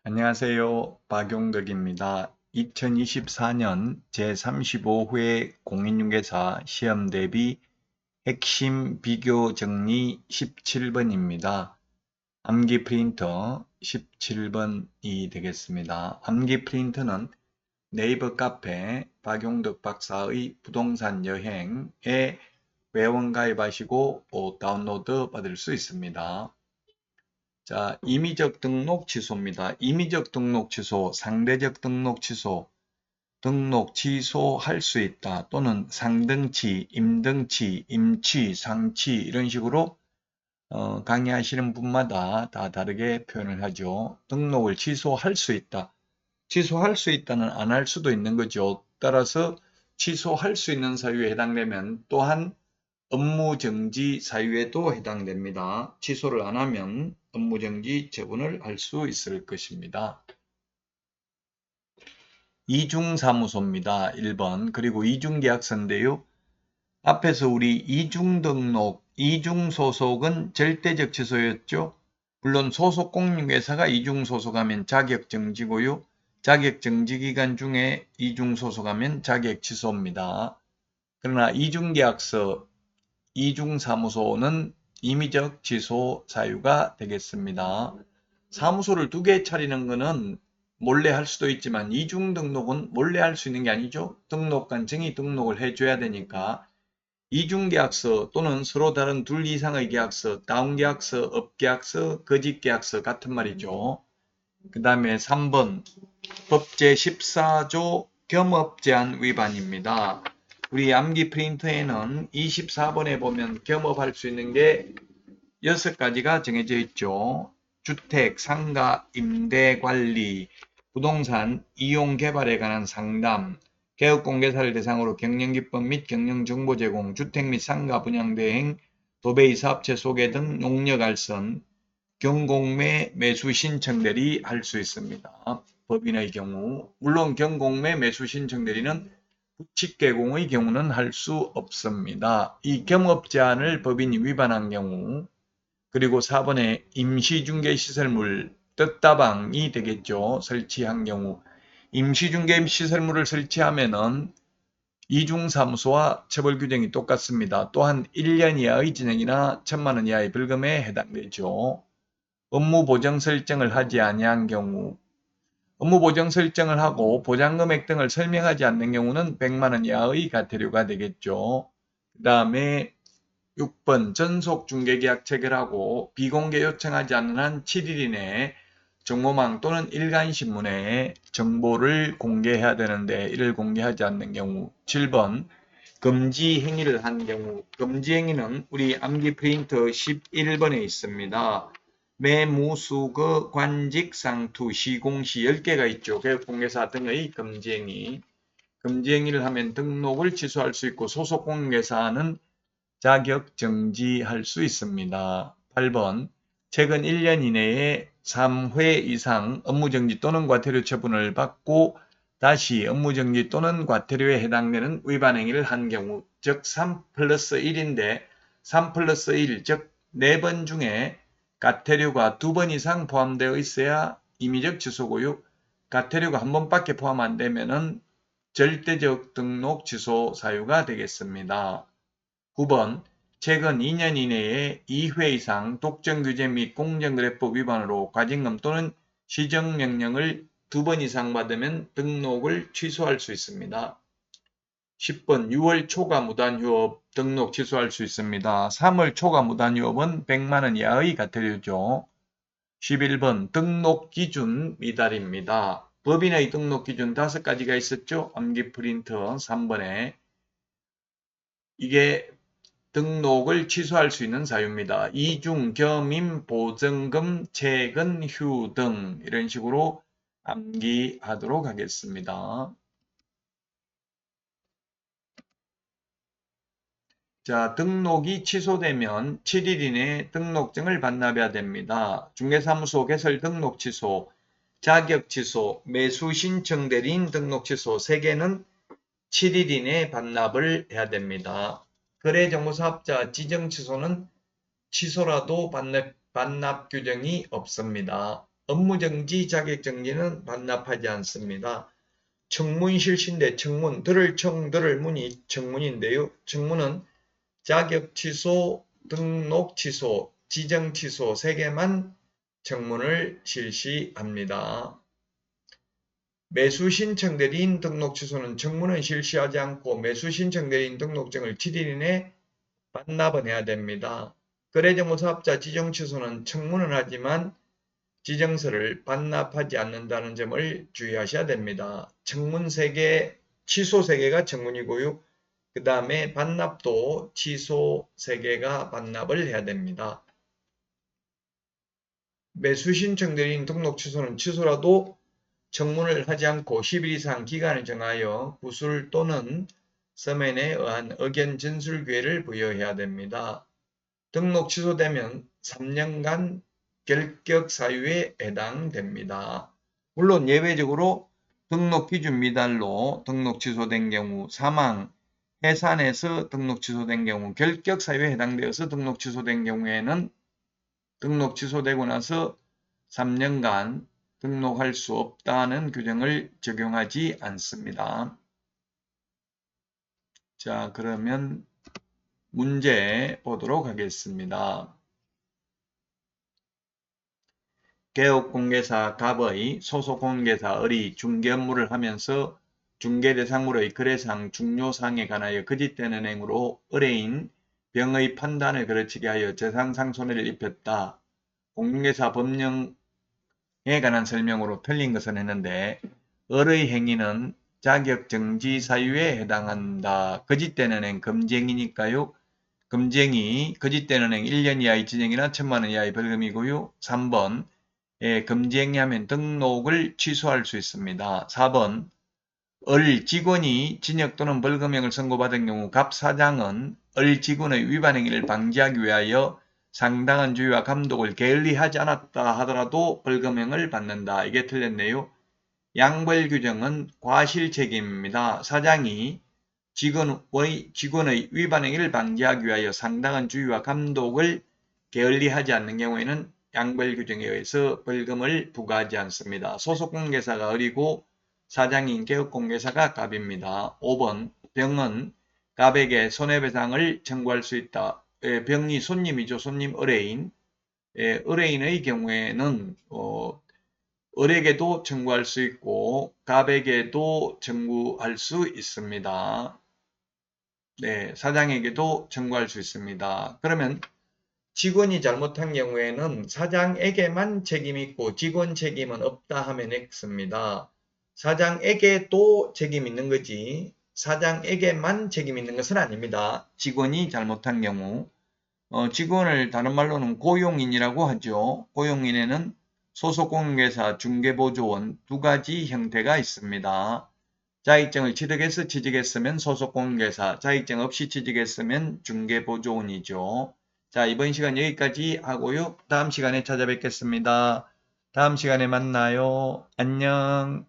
안녕하세요. 박용덕입니다. 2024년 제35회 공인중개사 시험 대비 핵심 비교 정리 17번입니다. 암기 프린터 17번이 되겠습니다. 암기 프린터는 네이버 카페 박용덕 박사의 부동산 여행에 회원 가입하시고 다운로드 받을 수 있습니다. 자, 임의적 등록 취소입니다. 임의적 등록 취소, 상대적 등록 취소, 등록 취소할 수 있다. 또는 상등치, 임등치, 임취, 상취 이런 식으로 강의하시는 분마다 다 다르게 표현을 하죠. 등록을 취소할 수 있다. 취소할 수 있다는 안 할 수도 있는 거죠. 따라서 취소할 수 있는 사유에 해당되면 또한 업무정지 사유에도 해당됩니다. 취소를 안 하면 업무정지 처분을 할 수 있을 것입니다. 이중사무소입니다. 1번. 그리고 이중계약서인데요. 앞에서 우리 이중등록, 이중소속은 절대적 취소였죠. 물론 소속공인중개사가 이중소속하면 자격정지고요. 자격정지기간 중에 이중소속하면 자격취소입니다. 그러나 이중계약서, 이중사무소는 임의적 취소 사유가 되겠습니다. 사무소를 2개 차리는 것은 몰래 할 수도 있지만 이중등록은 몰래 할 수 있는 게 아니죠. 등록관 증이 등록을 해줘야 되니까 이중계약서 또는 서로 다른 둘 이상의 계약서, 다운계약서, 업계약서, 거짓계약서 같은 말이죠. 그 다음에 3번 법제 14조 겸업제한 위반입니다. 우리 암기 프린터에는 24번에 보면 겸업할 수 있는 게 6가지가 정해져 있죠. 주택, 상가, 임대 관리, 부동산 이용 개발에 관한 상담, 개업공개사를 대상으로 경영기법 및 경영정보 제공, 주택 및 상가 분양 대행, 도배이 사업체 소개 등 용역 알선, 경공매 매수 신청 대리 할 수 있습니다. 법인의 경우 물론 경공매 매수 신청 대리는 부칙개공의 경우는 할 수 없습니다. 이 겸업 제한을 법인이 위반한 경우 그리고 4번에 임시중개시설물 뜻다방이 되겠죠. 설치한 경우 임시중개시설물을 설치하면은 이중사무소와 처벌규정이 똑같습니다. 또한 1년 이하의 징역이나 1,000만 원 이하의 벌금에 해당되죠. 업무 보정 설정을 하지 아니한 경우 업무 보정 설정을 하고 보장금액 등을 설명하지 않는 경우는 100만 원 이하의 과태료가 되겠죠. 그 다음에 6번 전속중개계약 체결하고 비공개 요청하지 않는 한 7일 이내에 정보망 또는 일간신문에 정보를 공개해야 되는데 이를 공개하지 않는 경우 7번 금지 행위를 한 경우 금지 행위는 우리 암기 프린터 11번에 있습니다. 매무수거 관직상투 시공시 10개가 있죠. 개업공개사 등의 금지행위. 금지행위를 하면 등록을 취소할 수 있고 소속공개사는 자격 정지할 수 있습니다. 8번 최근 1년 이내에 3회 이상 업무정지 또는 과태료 처분을 받고 다시 업무정지 또는 과태료에 해당되는 위반행위를 한 경우 즉 3 플러스 1인데 3 플러스 1 즉 4번 중에 과태료가 2번 이상 포함되어 있어야 임의적 취소고요. 과태료가 1번밖에 포함 안 되면 절대적 등록 취소 사유가 되겠습니다. 9번 최근 2년 이내에 2회 이상 독점규제 및 공정거래법 위반으로 과징금 또는 시정명령을 2번 이상 받으면 등록을 취소할 수 있습니다. 10번 6월 초과 무단휴업 등록 취소할 수 있습니다. 3월 초과 무단휴업은 100만 원 이하의 과태료죠. 11번 등록 기준 미달입니다. 법인의 등록 기준 5가지가 있었죠. 암기 프린터 3번에 이게 등록을 취소할 수 있는 사유입니다. 이중, 겸임, 보증금, 채근, 휴 등 이런 식으로 암기하도록 하겠습니다. 자, 등록이 취소되면 7일 이내에 등록증을 반납해야 됩니다. 중개사무소 개설 등록 취소, 자격 취소, 매수 신청 대리인 등록 취소 3개는 7일 이내에 반납을 해야 됩니다. 거래정보사업자 지정 취소는 취소라도 반납 규정이 없습니다. 업무정지, 자격정지는 반납하지 않습니다. 청문 실시인데 청문, 들을 청, 들을 문이 청문인데요. 청문은 자격 취소, 등록 취소, 지정 취소 3개만 청문을 실시합니다. 매수 신청 대리인 등록 취소는 청문은 실시하지 않고 매수 신청 대리인 등록증을 7일 이내 반납은 해야 됩니다. 거래정보 사업자 지정 취소는 청문은 하지만 지정서를 반납하지 않는다는 점을 주의하셔야 됩니다. 청문 3개, 취소 3개가 청문이고요. 그 다음에 반납도 취소 3개가 반납을 해야 됩니다. 매수 신청 대리인 등록 취소는 취소라도 청문을 하지 않고 10일 이상 기간을 정하여 구술 또는 서면에 의한 의견 진술 기회를 부여해야 됩니다. 등록 취소되면 3년간 결격 사유에 해당됩니다. 물론 예외적으로 등록 기준 미달로 등록 취소된 경우, 사망, 해산해서 등록 취소된 경우, 결격 사유에 해당되어서 등록 취소된 경우에는 등록 취소되고 나서 3년간 등록할 수 없다는 규정을 적용하지 않습니다. 자, 그러면 문제 보도록 하겠습니다. 개업공개사 갑의 소속공개사 을이 중개 업무를 하면서 중개 대상으로의 거래상 중요사항에 관하여 거짓된 은행으로 의뢰인 병의 판단을 거르치게 하여 재산상손해를 입혔다. 공인중개사 법령에 관한 설명으로 틀린 것은 했는데 을의 행위는 자격정지 사유에 해당한다. 거짓된 은행 금지행위니까요. 금지행위 거짓된 은행 1년 이하의 징역이나 1,000만 원 이하의 벌금이고요. 3번 금지행위하면 등록을 취소할 수 있습니다. 4번 을 직원이 징역 또는 벌금형을 선고받은 경우 갑 사장은 을 직원의 위반 행위를 방지하기 위하여 상당한 주의와 감독을 게을리하지 않았다 하더라도 벌금형을 받는다. 이게 틀렸네요. 양벌 규정은 과실책임입니다. 사장이 직원의 위반 행위를 방지하기 위하여 상당한 주의와 감독을 게을리하지 않는 경우에는 양벌 규정에 의해서 벌금을 부과하지 않습니다. 소속공개사가 을이고 사장인 개업공개사가 갑입니다. 5번 병은 갑에게 손해배상을 청구할 수 있다. 병이 손님이죠. 손님 의뢰인. 의뢰인의 경우에는 을에게도 청구할 수 있고 갑에게도 청구할 수 있습니다. 네, 사장에게도 청구할 수 있습니다. 그러면 직원이 잘못한 경우에는 사장에게만 책임이 있고 직원 책임은 없다 하면 X입니다. 사장에게도 책임 있는 거지 사장에게만 책임 있는 것은 아닙니다. 직원이 잘못한 경우 직원을 다른 말로는 고용인이라고 하죠. 고용인에는 소속공개사, 중개보조원 두 가지 형태가 있습니다. 자격증을 취득해서 취직했으면 소속공개사, 자격증 없이 취직했으면 중개보조원이죠. 자, 이번 시간 여기까지 하고요. 다음 시간에 찾아뵙겠습니다. 다음 시간에 만나요. 안녕.